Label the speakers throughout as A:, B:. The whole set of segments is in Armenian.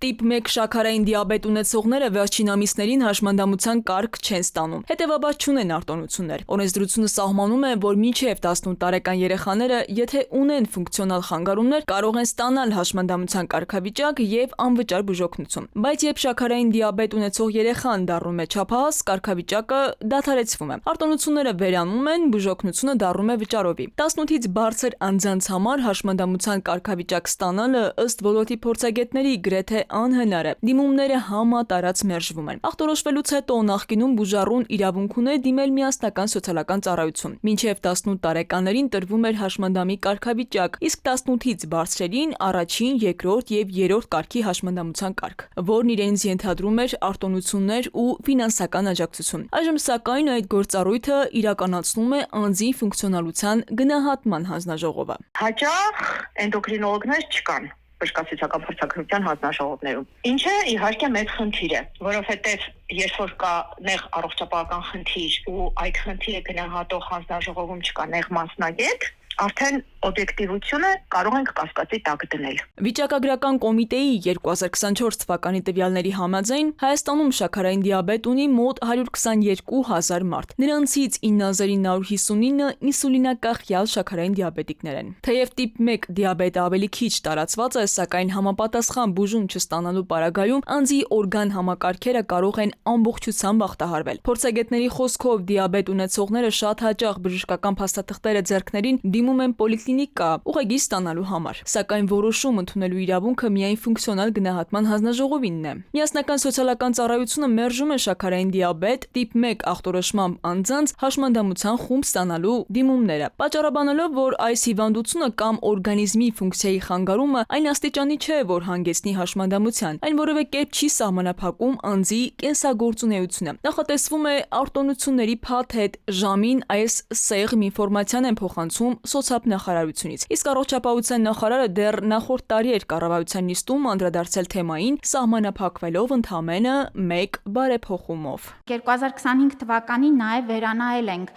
A: Տիպ 1 շաքարային դիաբետ ունեցողները վերջին ամիսներին հաշմանդամության կարգ չեն ստանում, հետևաբար չունեն արտոնություններ։ Օրենսդրությունը սահմանում է, որ մինչև 18 տարեկան երեխաները, եթե ունեն ֆունկցիոնալ խանգարումներ, կարող են ստանալ հաշմանդամության կարգավիճակ եւ անվճար բուժօգնություն։ Բայց երբ շաքարային դիաբետ ունեցող երեխան դառնում է չափահաս, կարգավիճակը դադարեցվում է։ Արտոնությունները վերանում են, բուժօգնությունը դառնում է վճարովի։ 18-ից բարձր անձանց համար հաշմանդամության կարգավիճակ ստանալը ըստ ոլորտի փորձագետների գրեթե անհնար է։ Դիմումները համատարած մերժվում են։ Ախտորոշվելուց հետո նախկինում բուժառուն իրավունք ուներ դիմել միասնական սոցիալական ծառայություն։ Մինչև 18 տարեկաններին տրվում էր հաշմանդամի կարգավիճակ, իսկ 18-ից բարձրերին առաջին, երկրորդ եւ երրորդ կարգի հաշմանդամության կարգ, որն իրենից ենթադրում էր արտոնություններ ու ֆինանսական աջակցություն։ Այժմ սակայն այդ գործառույթը իրականացնում է անձի ֆունկցիոնալության գնահատման հանձնաժողովը։
B: Հաճախ էնդոկրինոլոգներ չկան բժշկասոցիալական փորձաքննության հանձնաժողովներում։ Ինչը իհարկե մեծ խնդիր է, որովհետև երբ որ կա նեղ առողջապահական խնդիր ու այդ խնդիրը գնահատող հանձնաժողովում չկա նեղ մասնագետ, արդեն օբյեկտիվությունը կարող ենք կասկածի տակ դնել։
A: Վիճակագրական կոմիտեի 2024 թվականի տվյալների համաձայն Հայաստանում շաքարային դիաբետ ունի մոտ 122,000 մարդ։ Նրանցից 9,959-ը ինսուլինակախյալ շաքարային դիաբետիկներ են։ Թեև տիպ 1 դիաբետը ավելի քիչ տարածված է, սակայն համապատասխան բուժում չստանալու պարագայում անձի օրգան համակարգերը կարող են ամբողջությամբ ախտահարվել։ Փորձագետների խոսքով դիաբետ ունեցողները շատ հաճախ բժշկական փաստաթղթերը ձեռքներին դիմում են պոլիկլինիկա ուղղագիր ստանալու համար, սակայն որոշում ընդունելու իրավունքը միայն ֆունկցիոնալ գնահատման հանձնաժողովինն է։ Միասնական սոցիալական ծառայությունը մերժում է շաքարային դիաբետ տիպ 1 ախտորոշմամբ անձանց հաշմանդամության խումբ ստանալու դիմումները, պատճառաբանելով, որ այս հիվանդությունը կամ օրգանիզմի ֆունկցիայի խանգարումը այն աստիճանի չէ, որ հանգեցնի հաշմանդամության, այն որևէ կերպ չի սահմանափակում անձի կենսագործունեությունը։ Նախատեսվում է արտոնությունների փաթեթ ժամին այս սեղմ ինֆորմացիան են փոխանցում սոցիալնախարարությունից։ Իսկ առողջապահության նախարարը դեռ նախորդ տարի էր կառավարության նիստում անդրադարձել թեմային, սահմանափակվելով ընդամենը 1 բարեփոխումով։
C: 2025 թվականին նաև վերանայել ենք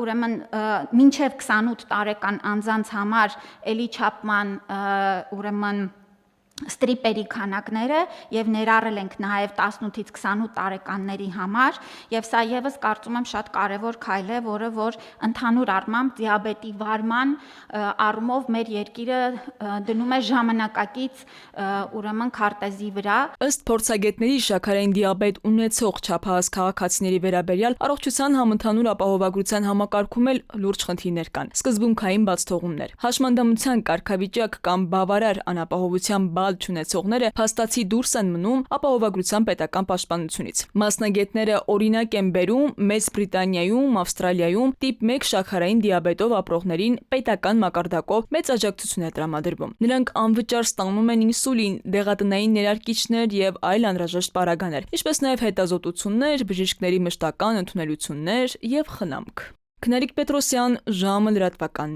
C: ուրեմն մինչև 28 տարեկան անձանց համար էլի չափման ուրեմն ստրիպերի քանակները եւ ներառել ենք նաեւ 18-ից 28 տարեկանների համար եւ սա եւս կարծում եմ շատ կարեւոր քայլ է, որը որ ընդհանուր առմամբ դիաբետի վարման առումով մեր երկիրը դնում է ժամանակակից ուրեմն քարտեզի վրա։
A: Ըստ փորձագետների շաքարային դիաբետ ունեցող չափահաս քաղաքացիների վերաբերյալ առողջության համընդհանուր ապահովագրության համակարգում էլ լուրջ խնդիրներ կան։ Սկզբունքային բացթողումներ, հաշմանդամության կարգավիճակ կամ բավարար անապահովության չունեցողները փաստացի դուրս են մնում ապահովագրության պետական պաշտպանությունից։ Մասնագետները օրինակ են բերում Մեծ Բրիտանիայում, Ավստրալիայում տիպ 1 շաքարային դիաբետով ապրողներին պետական մակարդակով մեծ աջակցություն է տրամադրվում։ Նրանք անվճար ստանում են ինսուլին, դեղատնային ներարկիչներ եւ այլ անհրաժեշտ պարագաներ, ինչպես նաեւ հետազոտություններ, բժիշկների մշտական ընդունելություններ եւ խնամք։ Քնարիկ Պետրոսյան, ժամը լրատվական։